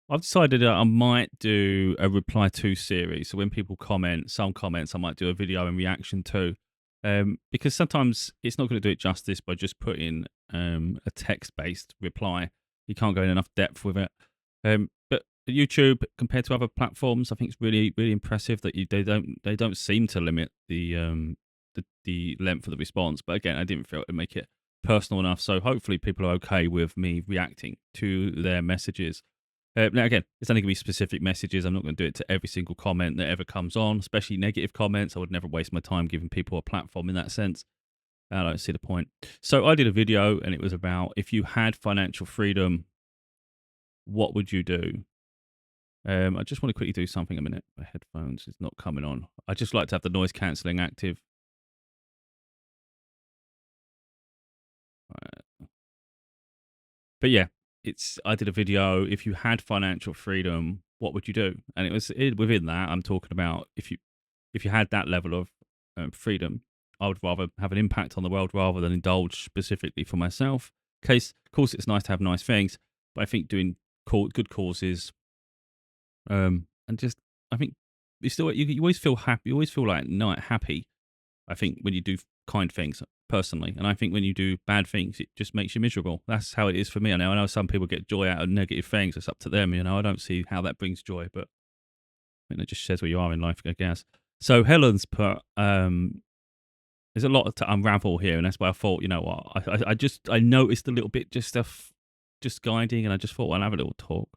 I've decided that I might do a reply to series. So when people comment, some comments, I might do a video in reaction to, because sometimes it's not going to do it justice by just putting a text-based reply. You can't go in enough depth with it. But YouTube, compared to other platforms, I think it's really, really impressive that they don't seem to limit the length of the response. But again, I didn't feel it would make it personal enough. So hopefully people are okay with me reacting to their messages. Now, again, it's only going to be specific messages. I'm not going to do it to every single comment that ever comes on, especially negative comments. I would never waste my time giving people a platform in that sense. I don't see the point. So I did a video and it was about if you had financial freedom, what would you do? I just want to quickly do something a minute. My headphones is not coming on. I just like to have the noise cancelling active. But yeah, I did a video. If you had financial freedom, what would you do? And within that. I'm talking about if you had that level of freedom, I would rather have an impact on the world rather than indulge specifically for myself. Of course, it's nice to have nice things, but I think doing good causes, and just I think you always feel happy. You always feel like not happy. I think when you do kind things personally, and I think when you do bad things, it just makes you miserable. That's how it is for me. I know some people get joy out of negative things. It's up to them. I don't see how that brings joy, but I think that just says where you are in life, I guess. So Helen's put, there's a lot to unravel here, and that's why I thought, you know what, I noticed a little bit just stuff, just guiding, and I just thought, well, I'll have a little talk.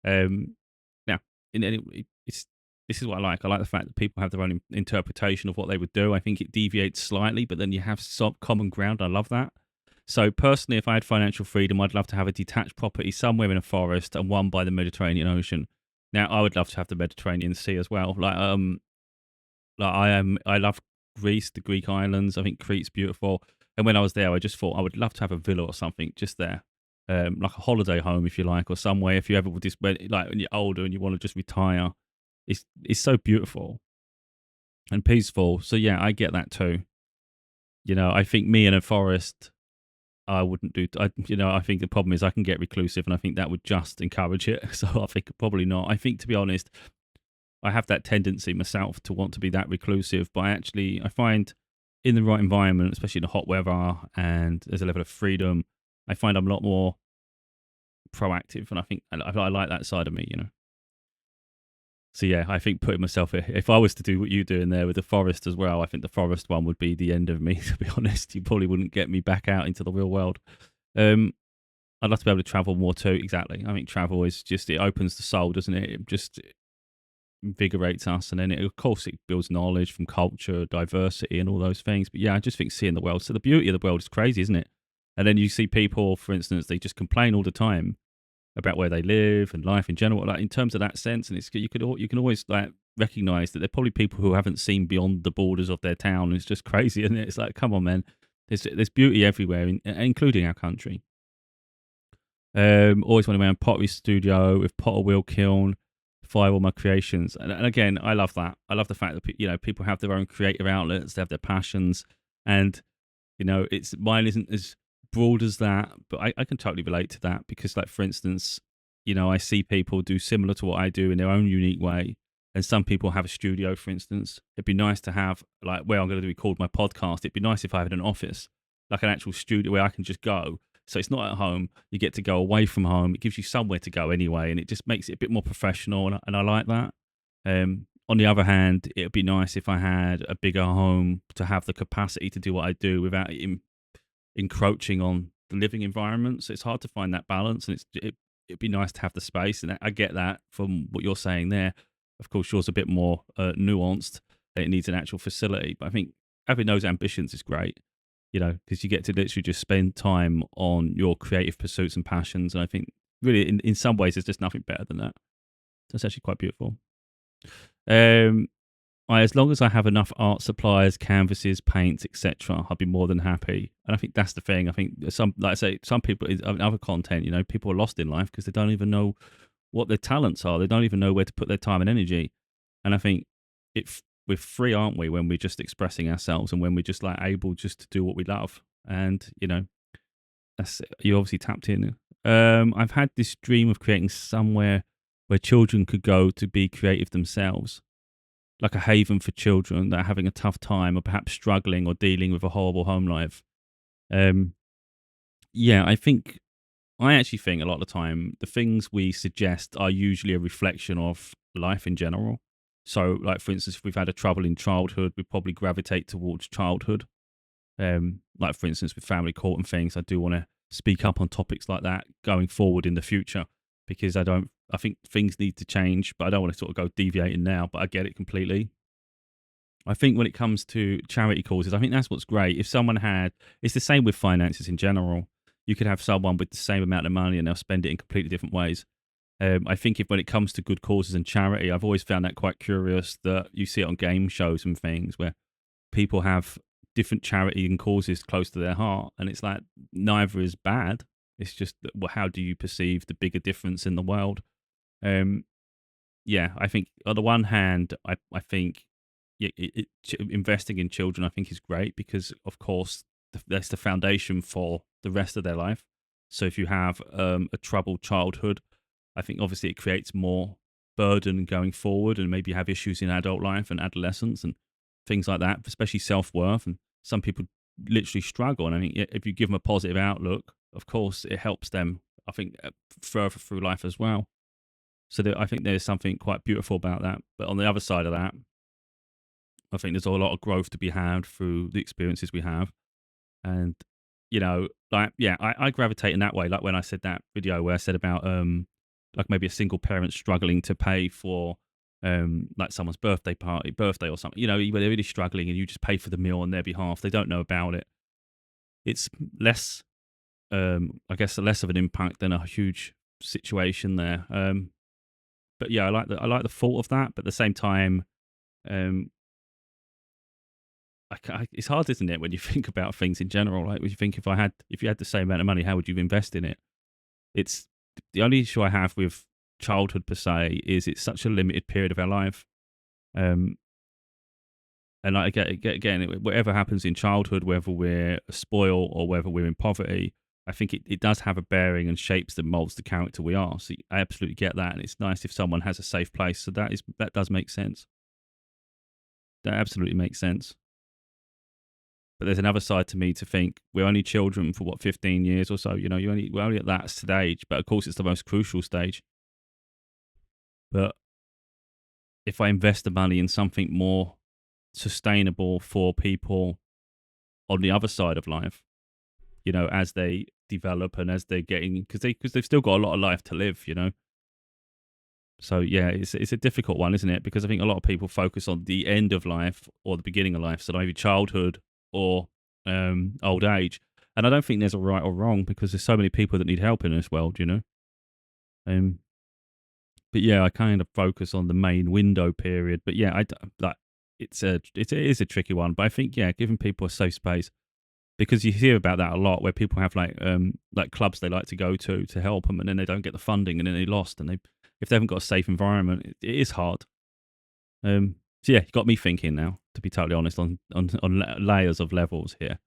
Now, it's this is what I like. I like the fact that people have their own interpretation of what they would do. I think it deviates slightly, but then you have some common ground. I love that. So personally, if I had financial freedom, I'd love to have a detached property somewhere in a forest and one by the Mediterranean Ocean. Now, I would love to have the Mediterranean Sea as well. I love Greece, the Greek islands. I think Crete's beautiful. And when I was there, I just thought I would love to have a villa or something just there, like a holiday home, if you like, or somewhere. If you ever just like when you're older and you want to just retire, it's so beautiful and peaceful. So yeah, I get that too. I think me in a forest, I wouldn't do. I think the problem is I can get reclusive, and I think that would just encourage it. So I think probably not. I think, to be honest, I have that tendency myself to want to be that reclusive, but I find in the right environment, especially in the hot weather, and there's a level of freedom, I find I'm a lot more proactive, and I think I like that side of me. So yeah, I think putting myself, if I was to do what you do in there with the forest as well, I think the forest one would be the end of me. To be honest, you probably wouldn't get me back out into the real world. Um, I'd love to be able to travel more too. Exactly. I think travel is just, it opens the soul, doesn't it? It just invigorates us, and then of course it builds knowledge from culture, diversity, and all those things. But yeah, I just think seeing the world. So the beauty of the world is crazy, isn't it? And then you see people, for instance, they just complain all the time about where they live and life in general. Like in terms of that sense, and you can always like recognize that there are probably people who haven't seen beyond the borders of their town. It's just crazy, and it's like, come on, man. There's beauty everywhere, including our country. Always went around pottery studio with potter wheel kiln, fire all my creations, and again, I love that. I love the fact that people have their own creative outlets, they have their passions, and it's mine isn't as broad as that, but I can totally relate to that because, like for instance, I see people do similar to what I do in their own unique way, and some people have a studio. For instance, it'd be nice to have like where I'm going to record my podcast. It'd be nice if I had an office, like an actual studio where I can just go. So it's not at home. You get to go away from home. It gives you somewhere to go anyway, and it just makes it a bit more professional, and I like that. On the other hand, it would be nice if I had a bigger home to have the capacity to do what I do without encroaching on the living environment. So it's hard to find that balance, and it'd be nice to have the space. And I get that from what you're saying there. Of course, yours a bit more nuanced. It needs an actual facility, but I think having those ambitions is great. Because you get to literally just spend time on your creative pursuits and passions. And I think really, in some ways, there's just nothing better than that. That's actually quite beautiful. Um, as long as I have enough art supplies, canvases, paints, etc., I'll be more than happy. And I think that's the thing. I think like I say, some people in other content, people are lost in life because they don't even know what their talents are. They don't even know where to put their time and energy. And I think we're free, aren't we, when we're just expressing ourselves and when we're just like able just to do what we love. And that's you obviously tapped in. I've had this dream of creating somewhere where children could go to be creative themselves, like a haven for children that are having a tough time or perhaps struggling or dealing with a horrible home life. Um, yeah, I actually think a lot of the time the things we suggest are usually a reflection of life in general. So, like for instance, if we've had a trouble in childhood, we probably gravitate towards childhood. Like for instance, with family court and things, I do want to speak up on topics like that going forward in the future because I think things need to change, but I don't want to sort of go deviating now. But I get it completely. I think when it comes to charity causes, I think that's what's great. If someone had, it's the same with finances in general. You could have someone with the same amount of money and they'll spend it in completely different ways. I think if when it comes to good causes and charity, I've always found that quite curious that you see it on game shows and things where people have different charity and causes close to their heart, and it's like neither is bad. It's just that, well, how do you perceive the bigger difference in the world? Um, yeah, I think on the one hand, I think investing in children, I think, is great because, of course, that's the foundation for the rest of their life. So if you have a troubled childhood, I think obviously it creates more burden going forward, and maybe you have issues in adult life and adolescence and things like that, especially self worth. And some people literally struggle. And I think if you give them a positive outlook, of course, it helps them. I think further through life as well. So I think there's something quite beautiful about that. But on the other side of that, I think there's a lot of growth to be had through the experiences we have. And, like, yeah, I gravitate in that way. Like when I said that video where I said about, like maybe a single parent struggling to pay for, like someone's birthday or something, where they're really struggling and you just pay for the meal on their behalf. They don't know about it. It's less, I guess, less of an impact than a huge situation there. But yeah, I like the thought of that. But at the same time, um, it's hard, isn't it, when you think about things in general? Like, when you think if you had the same amount of money, how would you invest in it? It's the only issue I have with childhood per se is it's such a limited period of our life. Um, and like, again, whatever happens in childhood, whether we're spoiled or whether we're in poverty, I think it does have a bearing and shapes that molds the character we are. So I absolutely get that, and it's nice if someone has a safe place. So that does make sense. That absolutely makes sense. But there's another side to me to think we're only children for what 15 years or so. We're only at that stage, but of course it's the most crucial stage. But if I invest the money in something more sustainable for people on the other side of life, as they develop and as they're getting, because they've still got a lot of life to live. So yeah, it's a difficult one, isn't it? Because I think a lot of people focus on the end of life or the beginning of life, so maybe childhood or old age. And I don't think there's a right or wrong because there's so many people that need help in this world. Um, but yeah, I kind of focus on the main window period. But yeah, like it is a tricky one. But I think yeah, giving people a safe space, because you hear about that a lot where people have like clubs they like to go to help them, and then they don't get the funding, and then they lost, and if they haven't got a safe environment, it is hard. So yeah, you got me thinking now, to be totally honest, on layers of levels here,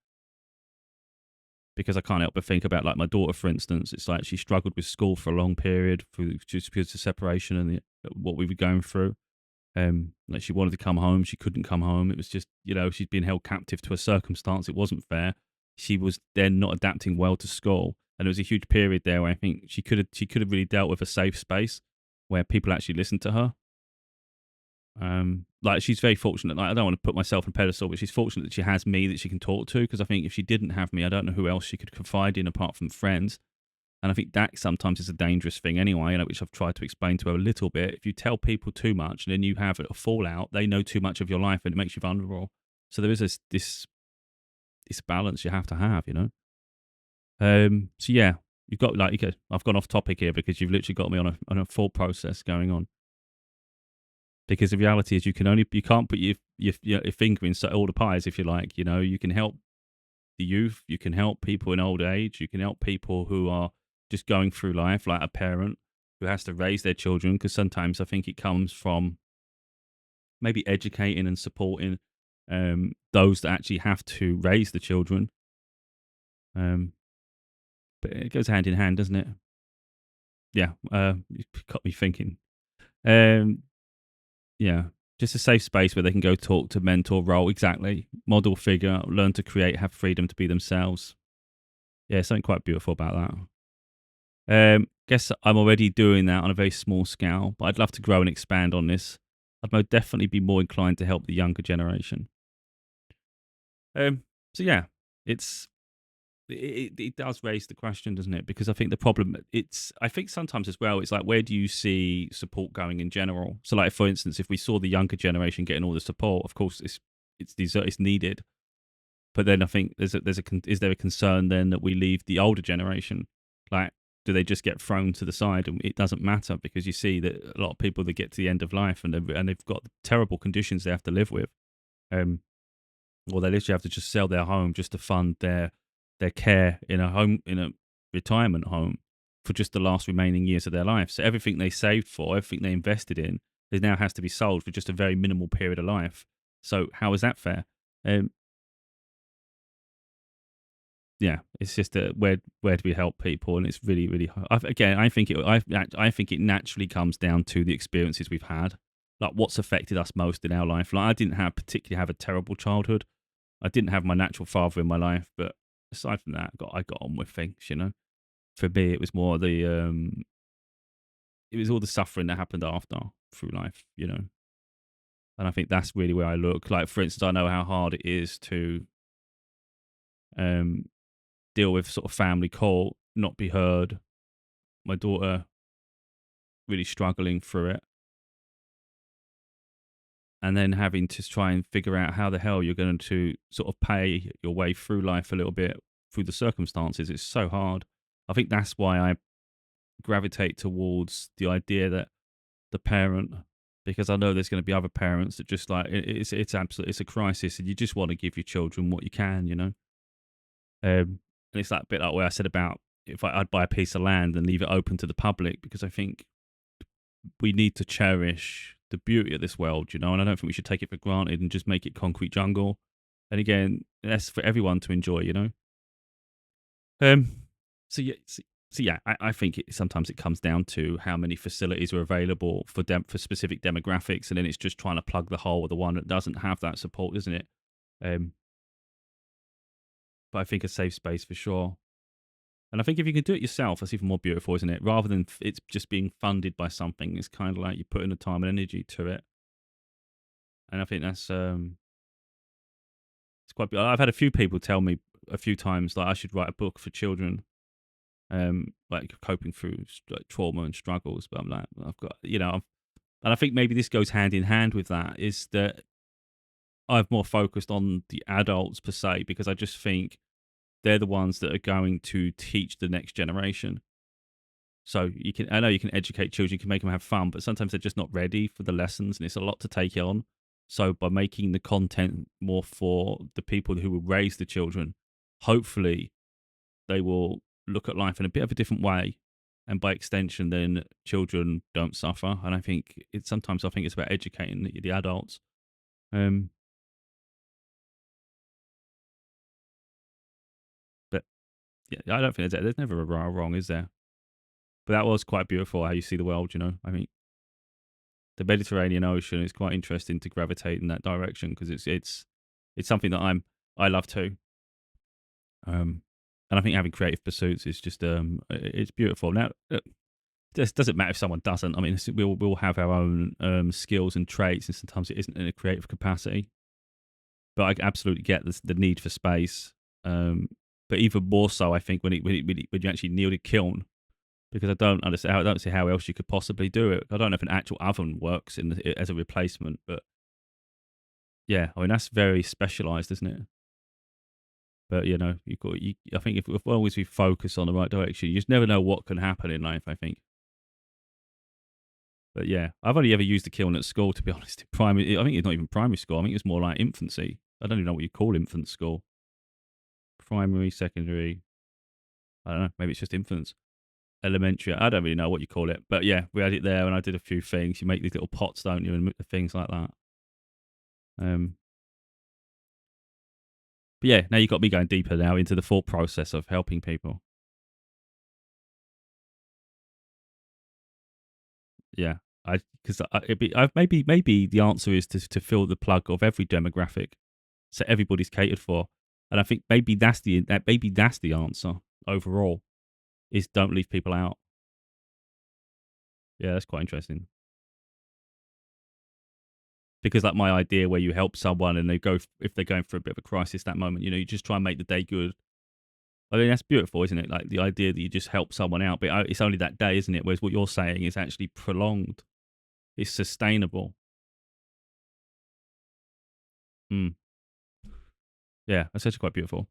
because I can't help but think about like my daughter, for instance. It's like she struggled with school for a long period through just because of separation and what we were going through. Like she wanted to come home, she couldn't come home. It was just she'd been held captive to a circumstance. It wasn't fair. She was then not adapting well to school, and there was a huge period there where I think she could have really dealt with a safe space where people actually listened to her. Like she's very fortunate. Like I don't want to put myself on a pedestal, but she's fortunate that she has me that she can talk to. Because I think if she didn't have me, I don't know who else she could confide in apart from friends. And I think that sometimes is a dangerous thing anyway, which I've tried to explain to her a little bit. If you tell people too much and then you have a fallout, they know too much of your life and it makes you vulnerable. So there is this balance you have to have. So yeah, you've got I've gone off topic here because you've literally got me on a thought process going on. Because the reality is you can't put your finger in all the pies if you like. You can help the youth, you can help people in old age, you can help people who are just going through life, like a parent who has to raise their children. Because sometimes I think it comes from maybe educating and supporting those that actually have to raise the children. But it goes hand in hand, doesn't it? Yeah, you got me thinking. Um, yeah, just a safe space where they can go talk to mentor role. Exactly, model figure, learn to create, have freedom to be themselves. Yeah, something quite beautiful about that. Guess I'm already doing that on a very small scale, but I'd love to grow and expand on this. I'd most definitely be more inclined to help the younger generation. Um, so yeah, it's it does raise the question, doesn't it? Because I think the problem I think sometimes as well, it's like where do you see support going in general? So like for instance, if we saw the younger generation getting all the support, of course it's needed. But then I think is there a concern then that we leave the older generation? Like, do they just get thrown to the side and it doesn't matter because you see that a lot of people that get to the end of life and they've got terrible conditions they have to live with, um, or they literally have to just sell their home just to fund their care in a retirement home for just the last remaining years of their life. So everything they saved for, everything they invested in, it now has to be sold for just a very minimal period of life. So how is that fair? Um, yeah, it's just where do we help people, and it's really really hard. Again, I think it naturally comes down to the experiences we've had, like what's affected us most in our life. Like I didn't have particularly have a terrible childhood. I didn't have my natural father in my life, but aside from that, I got on with things. You know, for me, it was more it was all the suffering that happened after through life. You know, and I think that's really where I look. Like for instance, I know how hard it is to um deal with sort of family call, not be heard. My daughter really struggling through it, and then having to try and figure out how the hell you're going to sort of pay your way through life a little bit through the circumstances. It's so hard. I think that's why I gravitate towards the idea that the parent, because I know there's going to be other parents that just like it's absolutely it's a crisis, and you just want to give your children what you can, you know. And it's that bit like where I said about if I'd buy a piece of land and leave it open to the public, because I think we need to cherish the beauty of this world, you know, and I don't think we should take it for granted and just make it concrete jungle. And again, that's for everyone to enjoy, you know. Um, I think sometimes it comes down to how many facilities are available for specific demographics, and then it's just trying to plug the hole with the one that doesn't have that support, isn't it? Um, but I think a safe space for sure. And I think if you can do it yourself, that's even more beautiful, isn't it? Rather than it's just being funded by something, it's kind of like you put in the time and energy to it. And I think that's it's quite. I've had a few people tell me a few times that I should write a book for children, like coping through like trauma and struggles. But I'm like, I've got, you know, and I think maybe this goes hand in hand with that. Is that I've more focused on the adults per se because I just think they're the ones that are going to teach the next generation. So I know you can educate children, you can make them have fun, but sometimes they're just not ready for the lessons, and it's a lot to take on. So by making the content more for the people who will raise the children, hopefully they will look at life in a bit of a different way, and by extension, then children don't suffer. And I think I think it's about educating the adults. Um, but yeah, I don't think there's never a right or wrong, is there? But that was quite beautiful how you see the world. You know, I mean, the Mediterranean Ocean is quite interesting to gravitate in that direction because it's something that I love too. And I think having creative pursuits is just it's beautiful. Now, it doesn't matter if someone doesn't. I mean, we'll have our own skills and traits, and sometimes it isn't in a creative capacity. But I absolutely get the need for space. But even more so, I think when you actually need a kiln, because I don't understand. I don't see how else you could possibly do it. I don't know if an actual oven works as a replacement, but yeah, I mean that's very specialized, isn't it? But you know, I think if always we focus on the right direction, you just never know what can happen in life. I think, but yeah, I've only ever used a kiln at school, to be honest. In primary, I think it's not even primary school. I think it's more like infancy. I don't even know what you call infant school. Primary, secondary. I don't know. Maybe it's just infants. Elementary. I don't really know what you call it, but yeah, we had it there, and I did a few things. You make these little pots, don't you, and things like that. Um, but yeah, now you got me going deeper now into the thought process of helping people. Yeah. I because it'd be maybe the answer is to fill the plug of every demographic, so everybody's catered for. And I think maybe that's the answer overall is don't leave people out. Yeah, that's quite interesting. Because like my idea where you help someone and they go if they're going through a bit of a crisis that moment, you just try and make the day good. I mean, that's beautiful, isn't it? Like the idea that you just help someone out, but it's only that day, isn't it? Whereas what you're saying is actually prolonged. It's sustainable. Mm. Yeah, that's actually quite beautiful.